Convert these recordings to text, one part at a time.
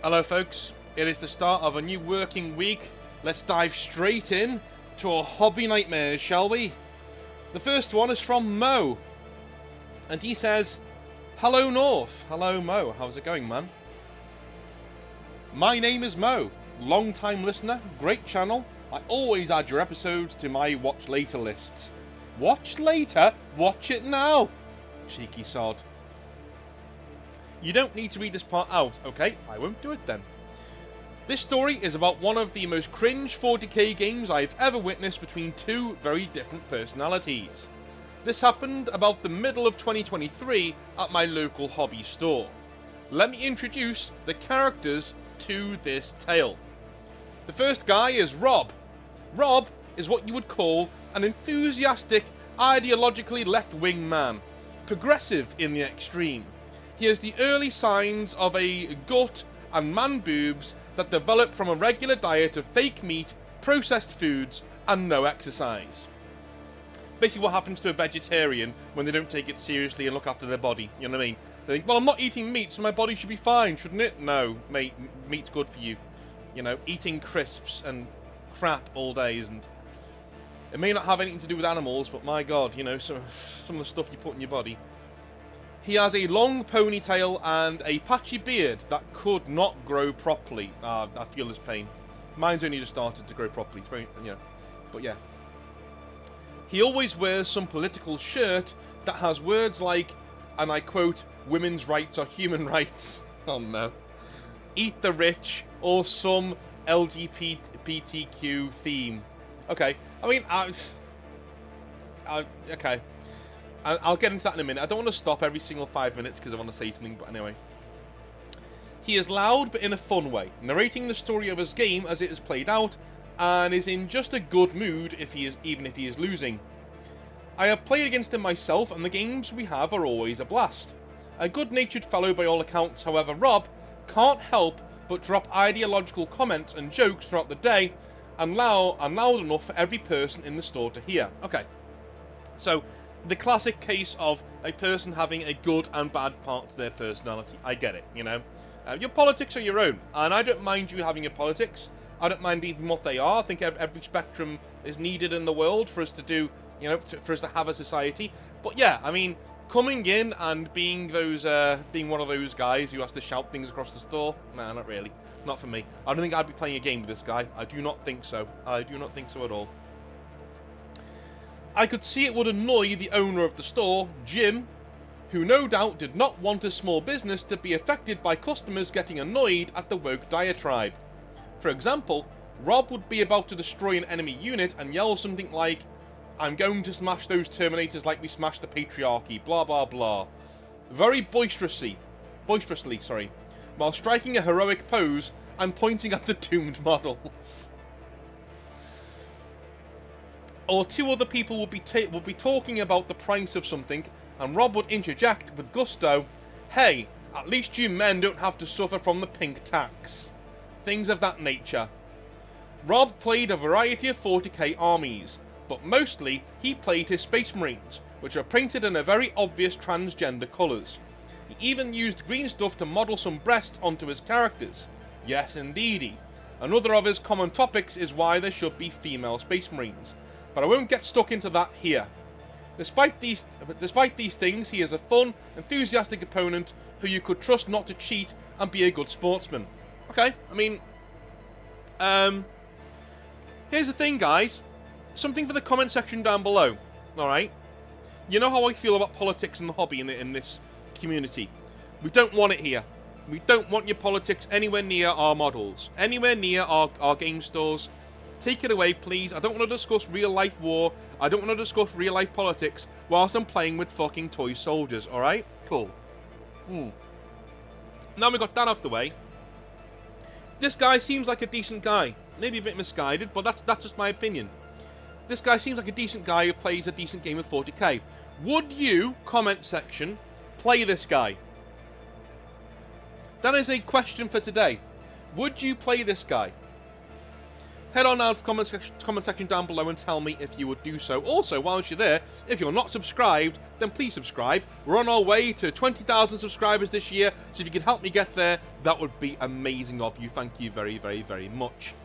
Hello folks, it is the start of a new working week. Let's dive straight in to our hobby nightmares, shall we? The first one is from Mo. And he says, "Hello North." Hello Mo, how's it going, man? "My name is Mo, long time listener, great channel. I always add your episodes to my watch later list." Watch later? Watch it now! Cheeky sod. You don't need to read this part out, okay? I won't do it then. This story is about one of the most cringe 40k games I've ever witnessed between two very different personalities. This happened about the middle of 2023 at my local hobby store. Let me introduce the characters to this tale. The first guy is Rob. Rob is what you would call an enthusiastic, ideologically left-wing man. Progressive in the extreme. He has the early signs of a gut and man boobs that develop from a regular diet of fake meat, processed foods, and no exercise. Basically what happens to a vegetarian when they don't take it seriously and look after their body, you know what I mean? They think, well, I'm not eating meat, so my body should be fine, shouldn't it? No, mate, meat's good for you. You know, eating crisps and crap all day isn't. It may not have anything to do with animals, but my god, you know, some of the stuff you put in your body. He has a long ponytail and a patchy beard that could not grow properly. I feel his pain. Mine's only just started to grow properly. It's very, you know, but yeah. He always wears some political shirt that has words like, and I quote, "women's rights are human rights." Oh no. "Eat the rich," or some LGBTQ theme. Okay, I mean, okay. I'll get into that in a minute. I don't want to stop every single 5 minutes because I want to say something, but anyway. He is loud, but in a fun way, narrating the story of his game as it is played out, and is in just a good mood even if he is losing. I have played against him myself, and the games we have are always a blast. A good-natured fellow by all accounts, however, Rob can't help but drop ideological comments and jokes throughout the day, and loud enough for every person in the store to hear. Okay, so the classic case of a person having a good and bad part to their personality. I get it, you know. Your politics are your own, and I don't mind you having your politics. I don't mind even what they are. I think every spectrum is needed in the world for us to do, you know, for us to have a society. But yeah, I mean, coming in and being one of those guys who has to shout things across the store, nah, not really. Not for me. I don't think I'd be playing a game with this guy. I do not think so. I do not think so at all. I could see it would annoy the owner of the store, Jim, who no doubt did not want a small business to be affected by customers getting annoyed at the woke diatribe. For example, Rob would be about to destroy an enemy unit and yell something like, "I'm going to smash those Terminators like we smashed the patriarchy, blah blah blah." Very boisterously, while striking a heroic pose and pointing at the doomed models. Or two other people would be talking about the price of something, and Rob would interject with gusto, "Hey, at least you men don't have to suffer from the pink tax." Things of that nature. Rob played a variety of 40k armies, but mostly he played his Space Marines, which are painted in a very obvious transgender colours. He even used green stuff to model some breasts onto his characters. Yes, indeedy. Another of his common topics is why there should be female Space Marines. But I won't get stuck into that here. Despite these things, he is a fun, enthusiastic opponent who you could trust not to cheat and be a good sportsman. Okay, I mean, here's the thing, guys. Something for the comment section down below. All right, you know how I feel about politics and the hobby in this community. We don't want it here. We don't want your politics anywhere near our models, anywhere near our game stores. Take it away, please. I don't want to discuss real-life war. I don't want to discuss real-life politics whilst I'm playing with fucking toy soldiers, alright? Cool. Now we got that out the way. This guy seems like a decent guy. Maybe a bit misguided, but that's just my opinion. This guy seems like a decent guy who plays a decent game of 40k. Would you, comment section, play this guy? That is a question for today. Would you play this guy? Head on down to the comment section down below and tell me if you would do so. Also, whilst you're there, if you're not subscribed, then please subscribe. We're on our way to 20,000 subscribers this year, so if you can help me get there, that would be amazing of you. Thank you very, very, very much.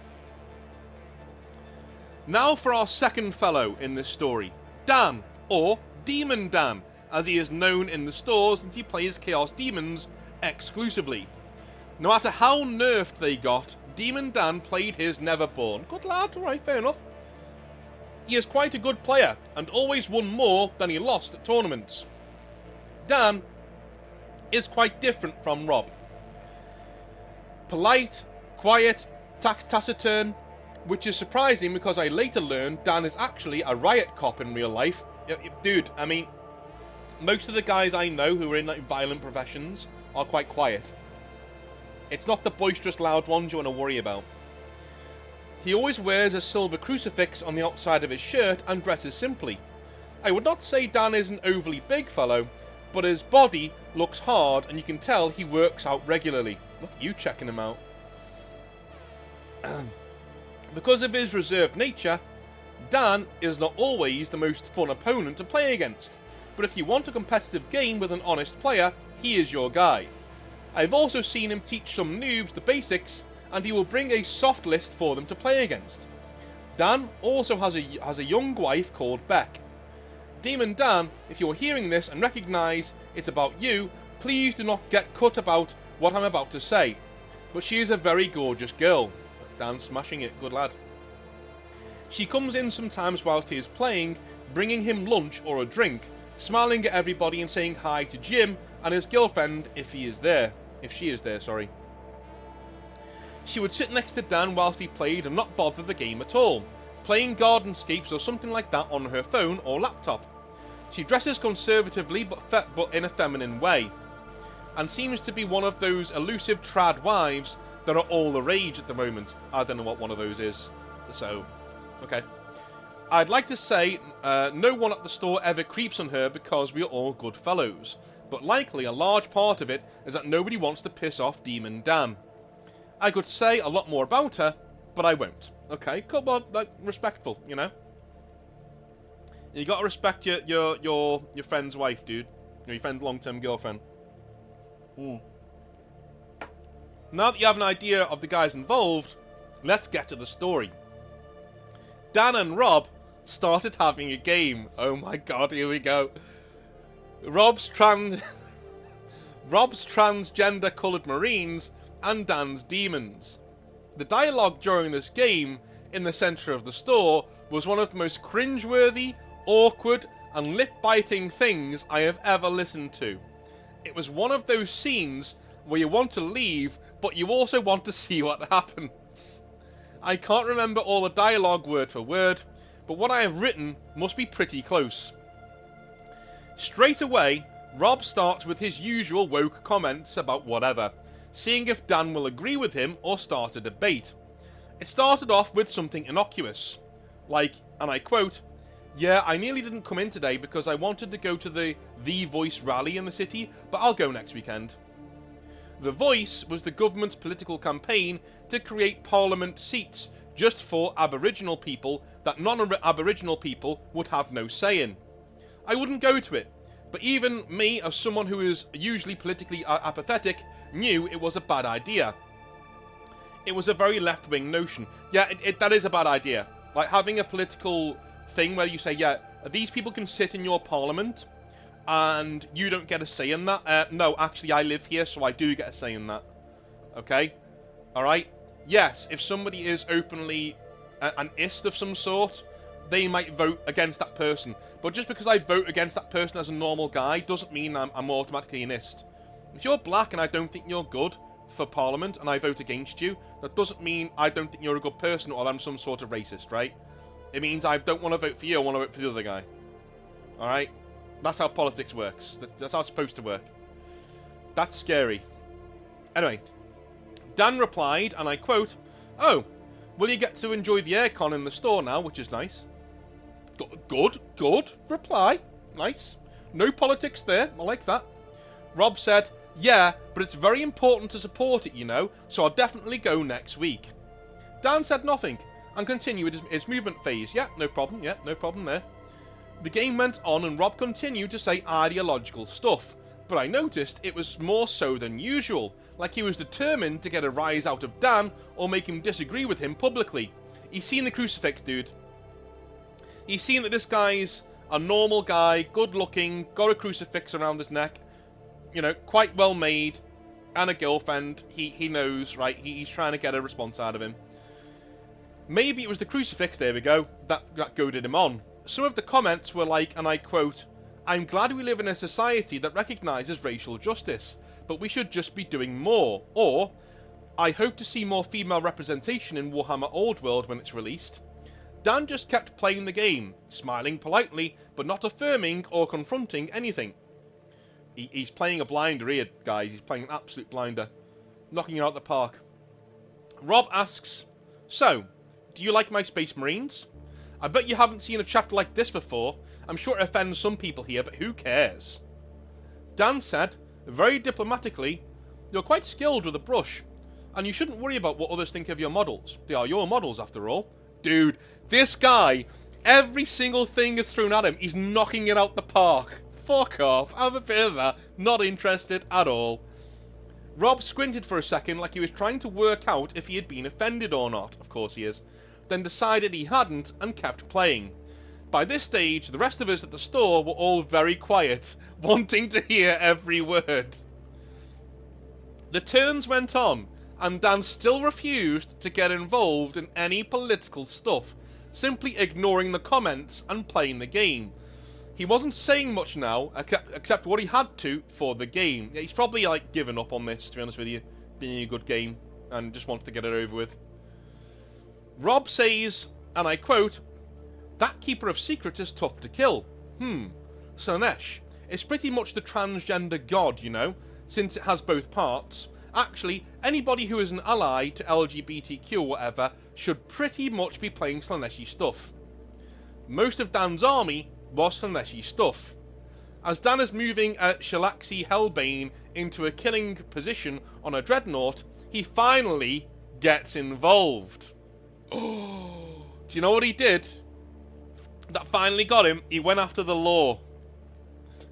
Now for our second fellow in this story, Dan, or Demon Dan, as he is known in the stores since he plays Chaos Demons exclusively. No matter how nerfed they got, Demon Dan played his Neverborn. Good lad, alright, fair enough. He is quite a good player, and always won more than he lost at tournaments. Dan is quite different from Rob. Polite, quiet, taciturn, which is surprising because I later learned Dan is actually a riot cop in real life. Dude, I mean, most of the guys I know who are in like violent professions are quite quiet. It's not the boisterous loud ones you want to worry about. He always wears a silver crucifix on the outside of his shirt and dresses simply. I would not say Dan is an overly big fellow, but his body looks hard and you can tell he works out regularly. Look at you checking him out. Because of his reserved nature, Dan is not always the most fun opponent to play against, but if you want a competitive game with an honest player, he is your guy. I've also seen him teach some noobs the basics, and he will bring a soft list for them to play against. Dan also has a young wife called Beck. Demon Dan, if you're hearing this and recognise it's about you, please do not get cut about what I'm about to say. But she is a very gorgeous girl. Dan smashing it, good lad. She comes in sometimes whilst he is playing, bringing him lunch or a drink, smiling at everybody and saying hi to Jim and his girlfriend if she is there, sorry. She would sit next to Dan whilst he played and not bother the game at all, playing Gardenscapes or something like that on her phone or laptop. She dresses conservatively but in a feminine way, and seems to be one of those elusive trad wives that are all the rage at the moment. I don't know what one of those is, so, okay. I'd like to say no one at the store ever creeps on her because we are all good fellows, but likely a large part of it is that nobody wants to piss off Demon Dan. I could say a lot more about her, but I won't. Okay, come on, like, respectful, you know? You gotta respect your friend's wife, dude. Your friend's long-term girlfriend. Now that you have an idea of the guys involved, let's get to the story. Dan and Rob started having a game. Oh my god, here we go. Rob's transgender coloured Marines and Dan's demons. The dialogue during this game, in the centre of the store, was one of the most cringeworthy, awkward, and lip-biting things I have ever listened to. It was one of those scenes where you want to leave, but you also want to see what happens. I can't remember all the dialogue word for word, but what I have written must be pretty close. Straight away, Rob starts with his usual woke comments about whatever, seeing if Dan will agree with him or start a debate. It started off with something innocuous, like, and I quote, "Yeah, I nearly didn't come in today because I wanted to go to the Voice rally in the city, but I'll go next weekend." The Voice was the government's political campaign to create parliament seats just for Aboriginal people that non-Aboriginal people would have no say in. I wouldn't go to it, but even me, as someone who is usually politically apathetic, knew it was a bad idea. It was a very left-wing notion. Yeah, that is a bad idea. Like, having a political thing where you say, yeah, these people can sit in your parliament, and you don't get a say in that. No, actually, I live here, so I do get a say in that. Okay? Alright? Yes, if somebody is openly an ist of some sort, they might vote against that person. But just because I vote against that person as a normal guy doesn't mean I'm automatically an ist. If you're black and I don't think you're good for Parliament and I vote against you, that doesn't mean I don't think you're a good person or I'm some sort of racist, right? It means I don't want to vote for you, I want to vote for the other guy. Alright? That's how politics works. That's how it's supposed to work. That's scary. Anyway, Dan replied, and I quote, "Oh, well, you get to enjoy the aircon in the store now, which is nice." Good reply. Nice. No politics there. I like that. Rob said, "Yeah, but it's very important to support it, you know, so I'll definitely go next week." Dan said nothing, and continue with its movement phase. Yeah, no problem there. The game went on and Rob continued to say ideological stuff, but I noticed it was more so than usual, like he was determined to get a rise out of Dan or make him disagree with him publicly. He's seen the crucifix, dude. He's seen that this guy's a normal guy, good looking, got a crucifix around his neck, you know, quite well made, and a girlfriend. He knows, right? He's trying to get a response out of him. Maybe it was the crucifix, there we go, that goaded him on. Some of the comments were like, and I quote, "I'm glad we live in a society that recognises racial justice, but we should just be doing more," or, "I hope to see more female representation in Warhammer Old World when it's released." Dan just kept playing the game, smiling politely, but not affirming or confronting anything. He's playing a blinder here, guys. He's playing an absolute blinder. Knocking it out the park. Rob asks, "So, do you like my Space Marines? I bet you haven't seen a chapter like this before. I'm sure it offends some people here, but who cares?" Dan said, very diplomatically, "You're quite skilled with a brush, and you shouldn't worry about what others think of your models. They are your models, after all." Dude, this guy, every single thing is thrown at him. He's knocking it out the park. Fuck off. Have a bit of that. Not interested at all. Rob squinted for a second like he was trying to work out if he had been offended or not. Of course he is. Then decided he hadn't and kept playing. By this stage, the rest of us at the store were all very quiet, wanting to hear every word. The turns went on, and Dan still refused to get involved in any political stuff, simply ignoring the comments and playing the game. He wasn't saying much now, except what he had to for the game. He's probably like given up on this, to be honest with you, being a good game, and just wants to get it over with. Rob says, and I quote, "That Keeper of Secrets is tough to kill. Slanesh, it's pretty much the transgender god, you know, since it has both parts. Actually, anybody who is an ally to LGBTQ or whatever should pretty much be playing Slaneshi stuff." Most of Dan's army was Slaneshi stuff. As Dan is moving a Shalaxi Hellbane into a killing position on a Dreadnought, he finally gets involved. Oh, do you know what he did? That finally got him. He went after the law.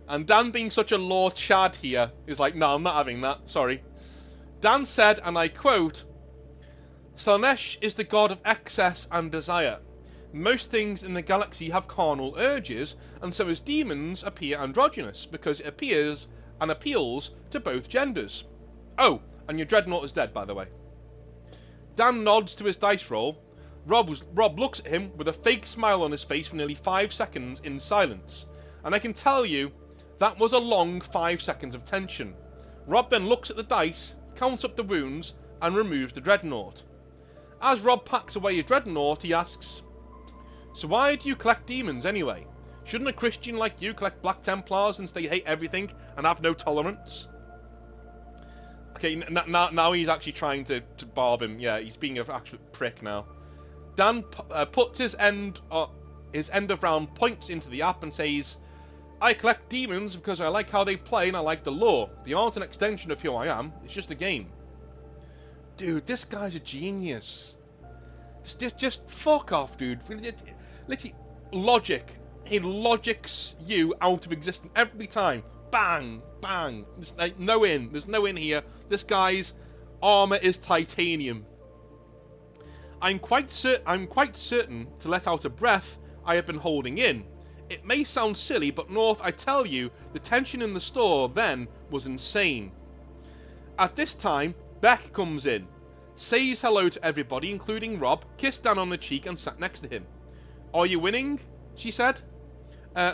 And Dan, being such a law chad here, is like, "No, I'm not having that. Sorry." Dan said, and I quote, "Slanesh is the god of excess and desire. Most things in the galaxy have carnal urges, and so as demons appear androgynous, because it appears and appeals to both genders. Oh, and your Dreadnought is dead, by the way." Dan nods to his dice roll. Rob looks at him with a fake smile on his face for nearly 5 seconds in silence. And I can tell you, that was a long 5 seconds of tension. Rob then looks at the dice, counts up the wounds, and removes the Dreadnought. As Rob packs away his Dreadnought, he asks, "So why do you collect demons anyway? Shouldn't a Christian like you collect Black Templars since they hate everything and have no tolerance?" Okay, now he's actually trying to barb him. Yeah, he's being an actual prick now. Dan puts his end of round points into the app and says, "I collect demons because I like how they play and I like the lore. They aren't an extension of who I am. It's just a game." Dude, this guy's a genius. Just fuck off, dude. Literally, logic. He logics you out of existence every time. Bang, bang. There's like no in. There's no in here. This guy's armor is titanium. I'm quite certain to let out a breath I have been holding in. It may sound silly, but North, I tell you, the tension in the store then was insane. At this time, Beck comes in, says hello to everybody, including Rob, kissed Dan on the cheek and sat next to him. "Are you winning?" she said.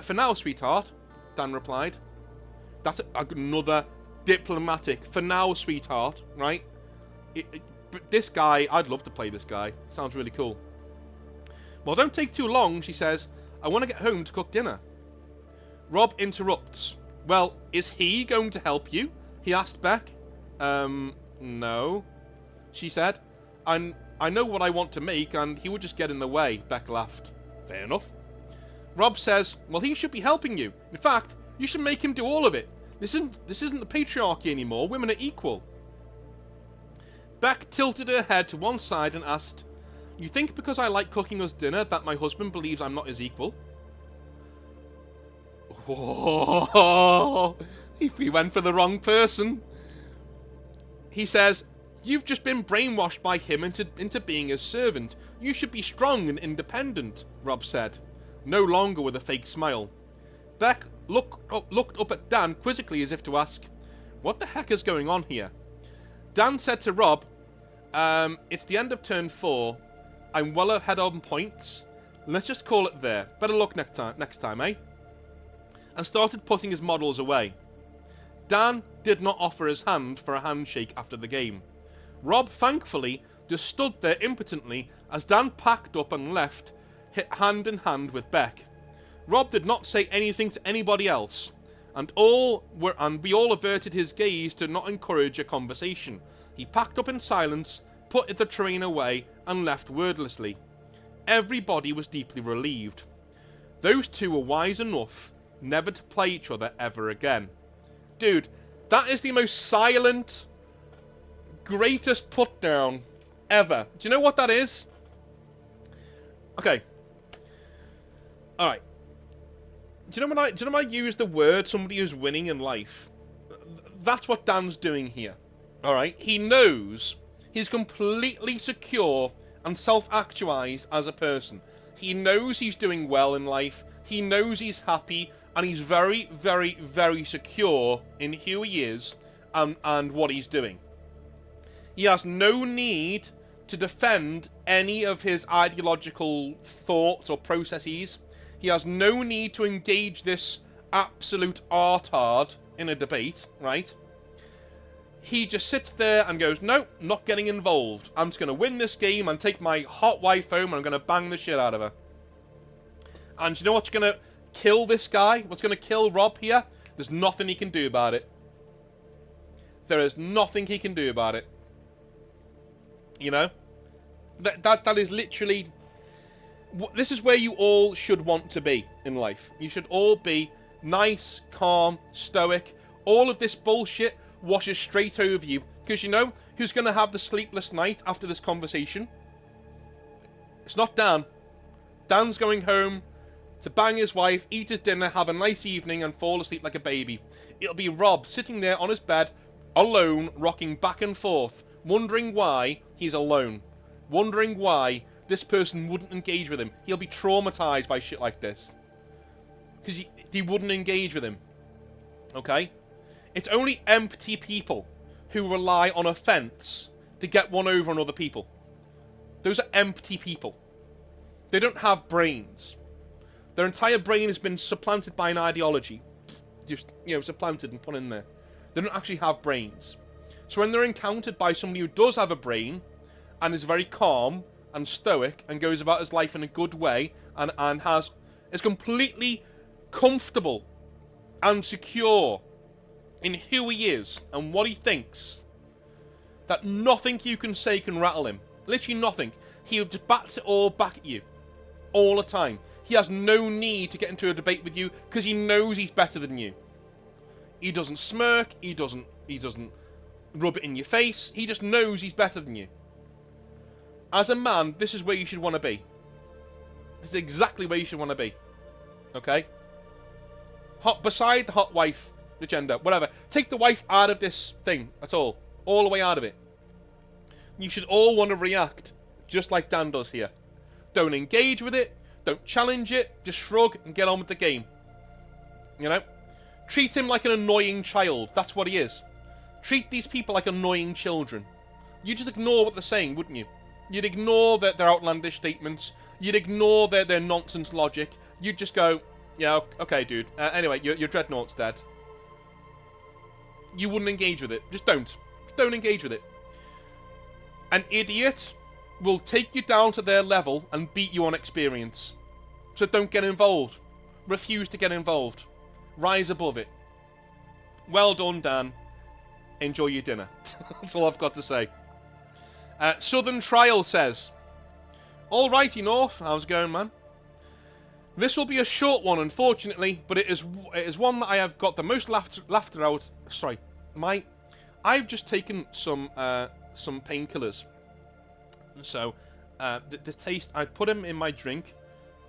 For now, sweetheart," Dan replied. That's another diplomatic, "for now, sweetheart," right? But this guy, I'd love to play this guy. Sounds really cool. "Well, don't take too long," she says. "I want to get home to cook dinner." Rob interrupts. "Well, is he going to help you?" he asked Beck. No," she said. I know what I want to make, and he would just get in the way," Beck laughed. "Fair enough." Rob says, "Well, he should be helping you. In fact, you should make him do all of it. This isn't the patriarchy anymore. Women are equal." Beck tilted her head to one side and asked, You think because I like cooking us dinner that my husband believes I'm not his equal? Whoa, he went for the wrong person. He says, you've just been brainwashed by him into being his servant. You should be strong and independent, Rob said, no longer with a fake smile. Beck looked up at Dan quizzically as if to ask, what the heck is going on here? Dan said to Rob, it's the end of turn 4. I'm well ahead on points. Let's just call it there. Better luck next time, eh? And started putting his models away. Dan did not offer his hand for a handshake after the game. Rob, thankfully, just stood there impotently as Dan packed up and left, hand in hand with Beck. Rob did not say anything to anybody else, and we all averted his gaze to not encourage a conversation. He packed up in silence, put the train away, and left wordlessly. Everybody was deeply relieved. Those two were wise enough never to play each other ever again. Dude, that is the most silent, greatest put down ever. Do you know what that is? Okay. Alright. Do you know when I use the word somebody who's winning in life? That's what Dan's doing here. Alright? He knows he's completely secure and self-actualized as a person. He knows he's doing well in life. He knows he's happy. And he's very, very, very secure in who he is and what he's doing. He has no need to defend any of his ideological thoughts or processes. He has no need to engage this absolute artard in a debate, right? He just sits there and goes, no, not getting involved. I'm just going to win this game and take my hot wife home and I'm going to bang the shit out of her. And you know what's going to kill this guy? What's going to kill Rob here? There's nothing he can do about it. There is nothing he can do about it. You know? That is literally... This is where you all should want to be in life. You should all be nice, calm, stoic. All of this bullshit washes straight over you. Because you know who's going to have the sleepless night after this conversation? It's not Dan. Dan's going home to bang his wife, eat his dinner, have a nice evening, and fall asleep like a baby. It'll be Rob sitting there on his bed, alone, rocking back and forth, wondering why he's alone. Wondering why this person wouldn't engage with him. He'll be traumatized by shit like this. Because he wouldn't engage with him. Okay? It's only empty people who rely on offense to get one over on other people. Those are empty people. They don't have brains. Their entire brain has been supplanted by an ideology. Just, supplanted and put in there. They don't actually have brains. So when they're encountered by somebody who does have a brain, and is very calm and stoic, and goes about his life in a good way, and is completely comfortable and secure in who he is and what he thinks, that nothing you can say can rattle him. Literally nothing. He'll just bats it all back at you. All the time. He has no need to get into a debate with you because he knows he's better than you. He doesn't smirk. He doesn't rub it in your face. He just knows he's better than you. As a man, this is where you should want to be. This is exactly where you should want to be. Okay? Beside the hot wife agenda, whatever. Take the wife out of this thing at all. All the way out of it. You should all want to react just like Dan does here. Don't engage with it. Don't challenge it. Just shrug and get on with the game. You know? Treat him like an annoying child. That's what he is. Treat these people like annoying children. You just ignore what they're saying, wouldn't you? You'd ignore their outlandish statements. You'd ignore their nonsense logic. You'd just go, yeah, okay, dude. Anyway, your dreadnought's dead. You wouldn't engage with it. Just don't. Just don't engage with it. An idiot will take you down to their level and beat you on experience. So don't get involved. Refuse to get involved. Rise above it. Well done, Dan. Enjoy your dinner. That's all I've got to say. Southern Trial says, alrighty, North. How's it going, man? This will be a short one, unfortunately, but it is one that I have got the most laughter out. Sorry, I've just taken some painkillers, so The taste, I put them in my drink,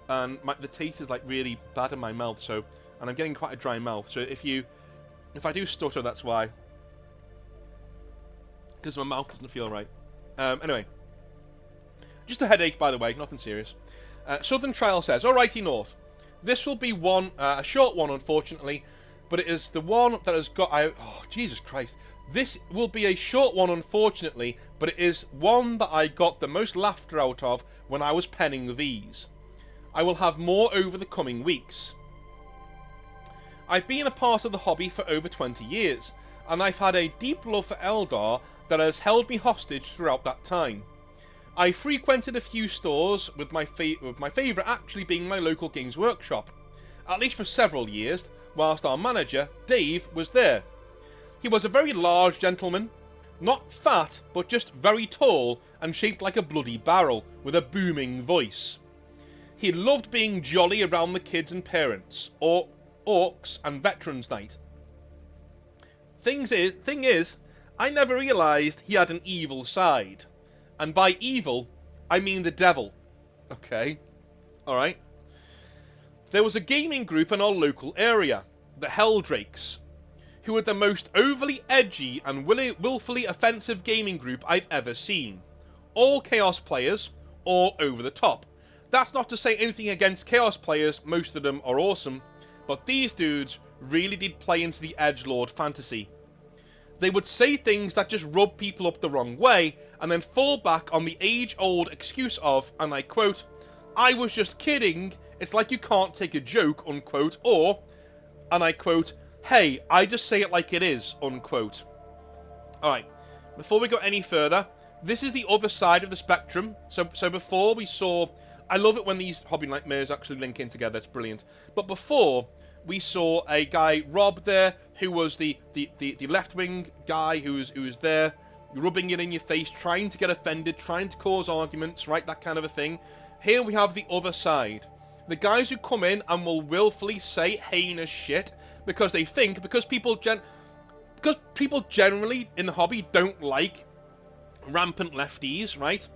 and the taste is like really bad in my mouth. So, and I'm getting quite a dry mouth. So if I do stutter, that's why. Because my mouth doesn't feel right. Anyway, just a headache, by the way, nothing serious. Southern Trial says, "Alrighty, North. This will be a short one, unfortunately, but it is the one that has got. Oh, Jesus Christ! This will be a short one, unfortunately, but it is one that I got the most laughter out of when I was penning these. I will have more over the coming weeks. I've been a part of the hobby for over 20 years, and I've had a deep love for Eldar that has held me hostage throughout that time. I frequented a few stores, with my favourite actually being my local Games Workshop, at least for several years, whilst our manager, Dave, was there. He was a very large gentleman, not fat, but just very tall and shaped like a bloody barrel, with a booming voice. He loved being jolly around the kids and parents, or orcs and Veterans Night. Thing is, I never realised he had an evil side. And by evil, I mean the devil. Okay? Alright? There was a gaming group in our local area, the Helldrakes, who were the most overly edgy and willfully offensive gaming group I've ever seen. All Chaos players, all over the top. That's not to say anything against Chaos players, most of them are awesome, but these dudes really did play into the edgelord fantasy. They would say things that just rub people up the wrong way, and then fall back on the age-old excuse of, and I quote, "I was just kidding, it's like you can't take a joke," unquote, or, and I quote, "Hey, I just say it like it is," unquote. Alright, before we go any further, this is the other side of the spectrum. So before we saw, I love it when these hobby nightmares actually link in together, it's brilliant. But before, we saw a guy, Rob, there, who was the left-wing guy who was there, rubbing it in your face, trying to get offended, trying to cause arguments, right, that kind of a thing. Here we have the other side. The guys who come in and will willfully say heinous shit because they think, because people generally in the hobby don't like rampant lefties, right?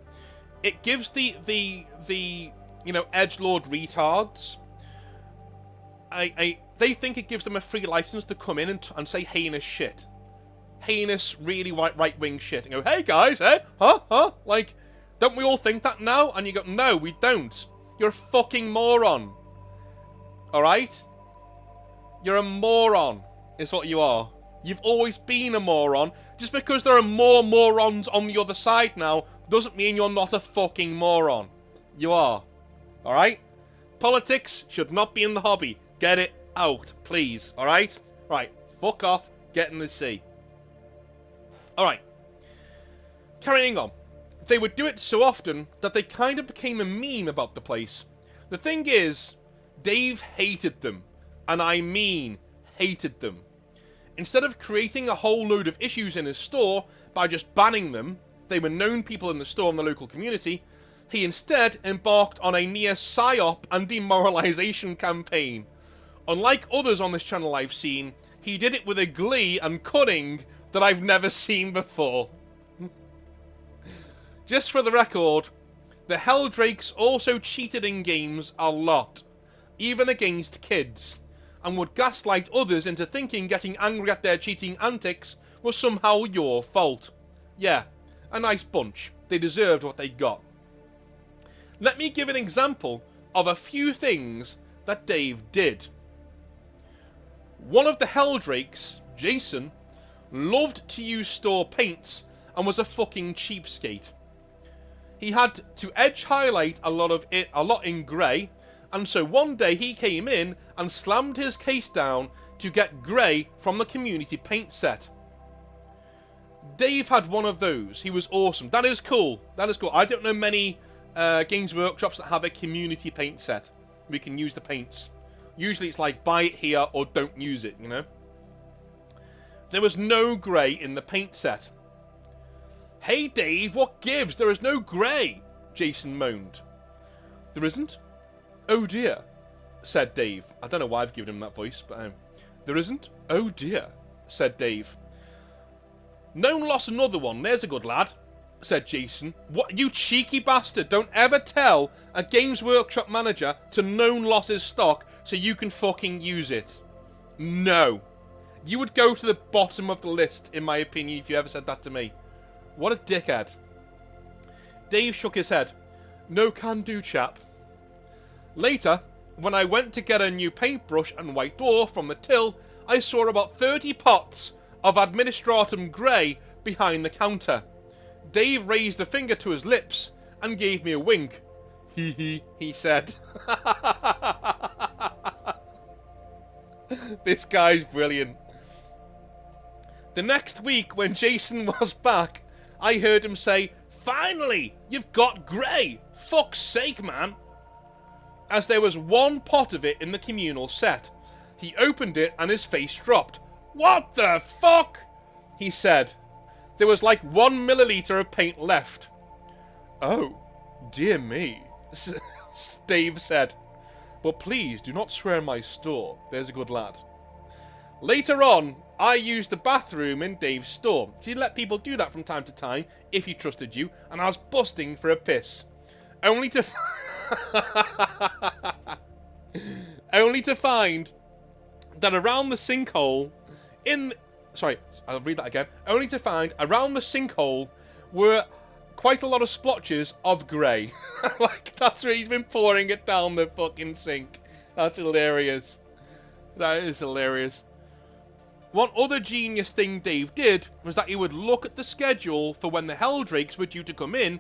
It gives the edgelord retards, they think it gives them a free license to come in and say heinous shit. Heinous, really right-wing shit. And go, "Hey guys, eh? Huh? Like, don't we all think that now?" And you go, "No, we don't. You're a fucking moron." Alright? You're a moron, is what you are. You've always been a moron. Just because there are more morons on the other side now, doesn't mean you're not a fucking moron. You are. Alright? Politics should not be in the hobby. Get it out, please. Alright? Right. Fuck off. Get in the sea. Alright. Carrying on. They would do it so often that they kind of became a meme about the place. The thing is, Dave hated them. And I mean hated them. Instead of creating a whole load of issues in his store by just banning them, they were known people in the store and the local community, he instead embarked on a near psyop and demoralization campaign. Unlike others on this channel I've seen, he did it with a glee and cunning that I've never seen before. Just for the record, the Helldrakes also cheated in games a lot, even against kids, and would gaslight others into thinking getting angry at their cheating antics was somehow your fault. Yeah, a nice bunch. They deserved what they got. Let me give an example of a few things that Dave did. One of the Helldrakes, Jason, loved to use store paints and was a fucking cheapskate. He had to edge highlight a lot in grey, and so one day he came in and slammed his case down to get grey from the community paint set. Dave had one of those. He was awesome. That is cool. That is cool. I don't know many Games Workshops that have a community paint set. We can use the paints. Usually it's like, buy it here or don't use it, you know? There was no grey in the paint set. "Hey Dave, what gives? There is no grey," Jason moaned. "There isn't? Oh dear," said Dave. I don't know why I've given him that voice, but "There isn't? Oh dear," said Dave. "No one lost another one, there's a good lad," said Jason. What, you cheeky bastard. Don't ever tell a Games Workshop manager to known loss his stock so you can fucking use it. No. You would go to the bottom of the list, in my opinion, if you ever said that to me. What a dickhead. Dave shook his head. No can do, chap. Later, when I went to get a new paintbrush and white dwarf from the till, I saw about 30 pots of Administratum Grey behind the counter. Dave raised a finger to his lips and gave me a wink. Hee hee, he said. This guy's brilliant. The next week, when Jason was back, I heard him say, "Finally, you've got Grey! Fuck's sake, man!" As there was one pot of it in the communal set. He opened it and his face dropped. "What the fuck?" he said. There was like 1 milliliter of paint left. "Oh, dear me," Dave said. "But please do not swear in my store. There's a good lad." Later on, I used the bathroom in Dave's store. He let people do that from time to time, if he trusted you, and I was busting for a piss. Only to find that around the sinkhole I'll read that again. Only to find around the sinkhole were quite a lot of splotches of grey. Like, that's where he's been pouring it down the fucking sink. That's hilarious. That is hilarious. One other genius thing Dave did was that he would look at the schedule for when the Helldrakes were due to come in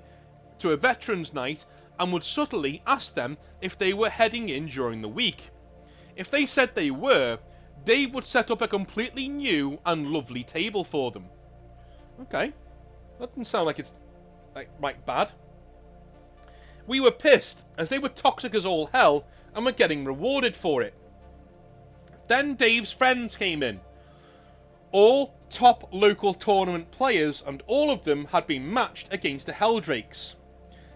to a Veterans Night and would subtly ask them if they were heading in during the week. If they said they were, Dave would set up a completely new and lovely table for them. Okay. That doesn't sound like it's right bad. We were pissed, as they were toxic as all hell and were getting rewarded for it. Then Dave's friends came in. All top local tournament players, and all of them had been matched against the Helldrakes.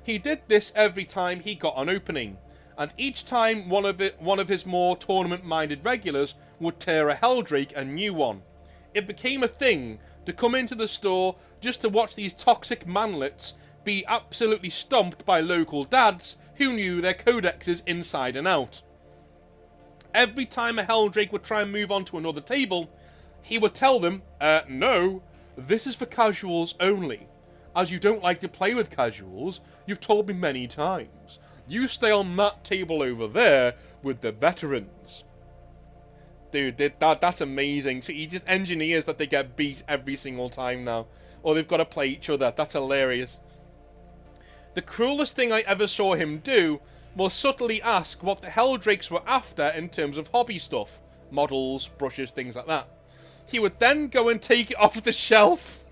He did this every time he got an opening, and each time one of his more tournament-minded regulars would tear a Helldrake a new one. It became a thing to come into the store just to watch these toxic manlets be absolutely stomped by local dads who knew their codexes inside and out. Every time a Helldrake would try and move on to another table, he would tell them, no, this is for casuals only. As you don't like to play with casuals, you've told me many times. You stay on that table over there with the veterans. Dude, that's amazing. So he just engineers that they get beat every single time now. Or they've got to play each other. That's hilarious. The cruelest thing I ever saw him do was subtly ask what the Helldrakes were after in terms of hobby stuff. Models, brushes, things like that. He would then go and take it off the shelf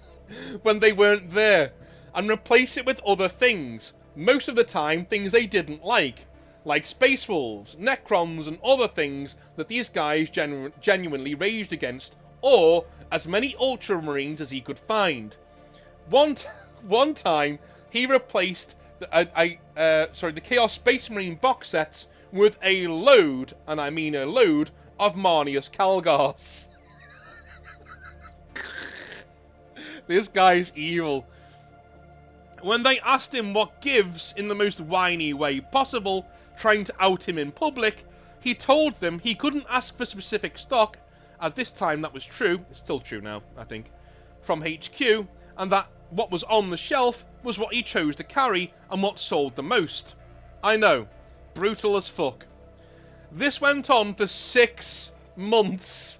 when they weren't there and replace it with other things. Most of the time, things they didn't like Space Wolves, Necrons, and other things that these guys genuinely raged against, or as many Ultramarines as he could find. One time, he replaced the Chaos Space Marine box sets with a load, and I mean a load, of Marnius Calgars. This guy's evil. When they asked him what gives in the most whiny way possible, trying to out him in public, he told them he couldn't ask for specific stock. At this time, that was true. It's still true now, I think. From HQ, and that what was on the shelf was what he chose to carry and what sold the most. I know. Brutal as fuck. This went on for 6 months.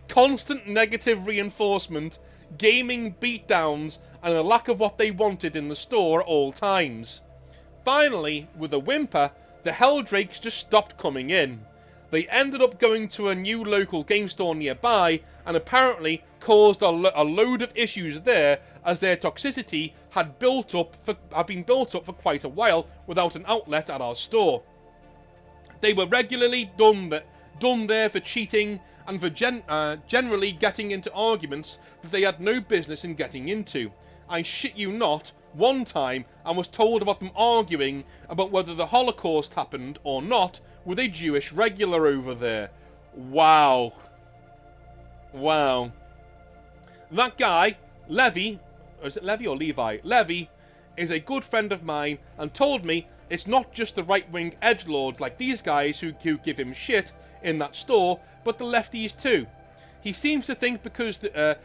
Constant negative reinforcement, gaming beatdowns, and a lack of what they wanted in the store at all times. Finally, with a whimper, the Helldrakes just stopped coming in. They ended up going to a new local game store nearby, and apparently caused a load of issues there, as their toxicity had been built up for quite a while without an outlet at our store. They were regularly done there for cheating and for generally getting into arguments that they had no business in getting into. I shit you not, one time I was told about them arguing about whether the Holocaust happened or not with a Jewish regular over there. Wow. Wow. That guy, Levy, or is it Levy or Levi? Levy is a good friend of mine and told me it's not just the right-wing edgelords like these guys who give him shit in that store, but the lefties too. He seems to think because the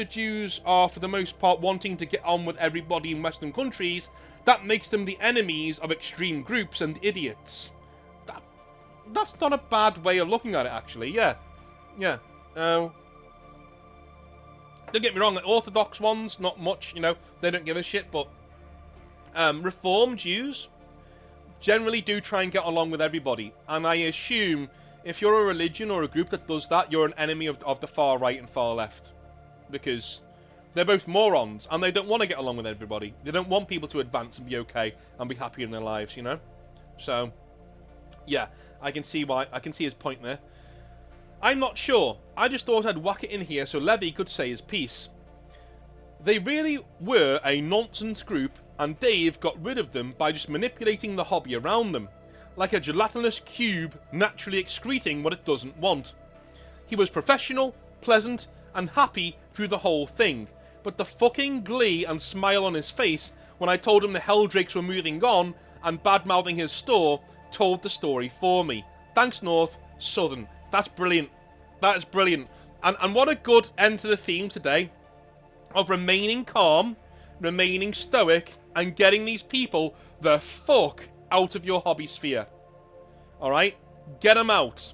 Jews are for the most part wanting to get on with everybody in Western countries, that makes them the enemies of extreme groups and idiots. That's not a bad way of looking at it, actually. Yeah. Don't get me wrong, the Orthodox ones, not much, they don't give a shit, but Reformed Jews generally do try and get along with everybody. And I assume if you're a religion or a group that does that, you're an enemy of the far right and far left. Because they're both morons, and they don't want to get along with everybody. They don't want people to advance and be okay and be happy in their lives, So, yeah, I can see his point there. I'm not sure. I just thought I'd whack it in here so Levy could say his piece. They really were a nonsense group, and Dave got rid of them by just manipulating the hobby around them, like a gelatinous cube naturally excreting what it doesn't want. He was professional, pleasant, and happy through the whole thing, but the fucking glee and smile on his face when I told him the Helldrakes were moving on and bad-mouthing his store told the story for me. Thanks, North, Southern. That's brilliant. That is brilliant. And what a good end to the theme today of remaining calm, remaining stoic, and getting these people the fuck out of your hobby sphere. Alright? Get them out.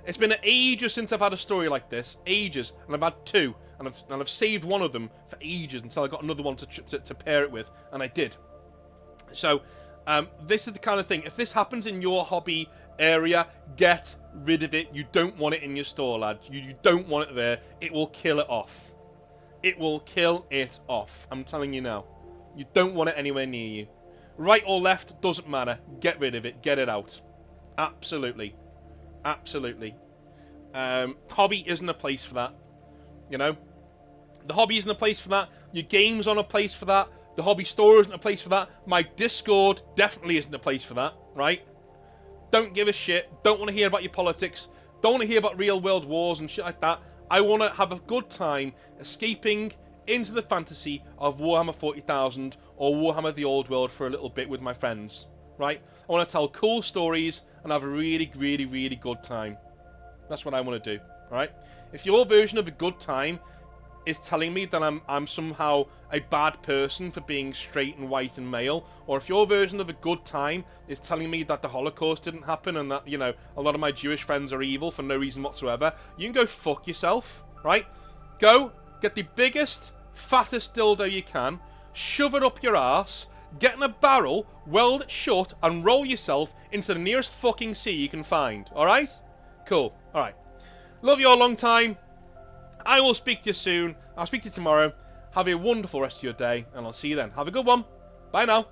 It's been ages since I've had a story like this. Ages. And I've had two. And I've saved one of them for ages until I got another one to pair it with. And I did. So, this is the kind of thing. If this happens in your hobby area, get rid of it. You don't want it in your store, lad. You don't want it there. It will kill it off. It will kill it off. I'm telling you now. You don't want it anywhere near you. Right or left, doesn't matter. Get rid of it. Get it out. Absolutely. Absolutely. Hobby isn't a place for that. The hobby isn't a place for that. Your games aren't a place for that. The hobby store isn't a place for that. My Discord definitely isn't a place for that, right? Don't give a shit. Don't want to hear about your politics. Don't want to hear about real world wars and shit like that. I want to have a good time escaping into the fantasy of Warhammer 40,000 or Warhammer the Old World for a little bit with my friends, right? I want to tell cool stories and have a really, really, really good time. That's what I want to do, right? If your version of a good time is telling me that I'm somehow a bad person for being straight and white and male, or if your version of a good time is telling me that the Holocaust didn't happen and that, a lot of my Jewish friends are evil for no reason whatsoever, you can go fuck yourself, right? Go, get the biggest, fattest dildo you can, shove it up your arse, get in a barrel, weld it shut, and roll yourself into the nearest fucking sea you can find, alright? Cool, alright. Love you all long time. I will speak to you soon. I'll speak to you tomorrow. Have a wonderful rest of your day, and I'll see you then. Have a good one. Bye now.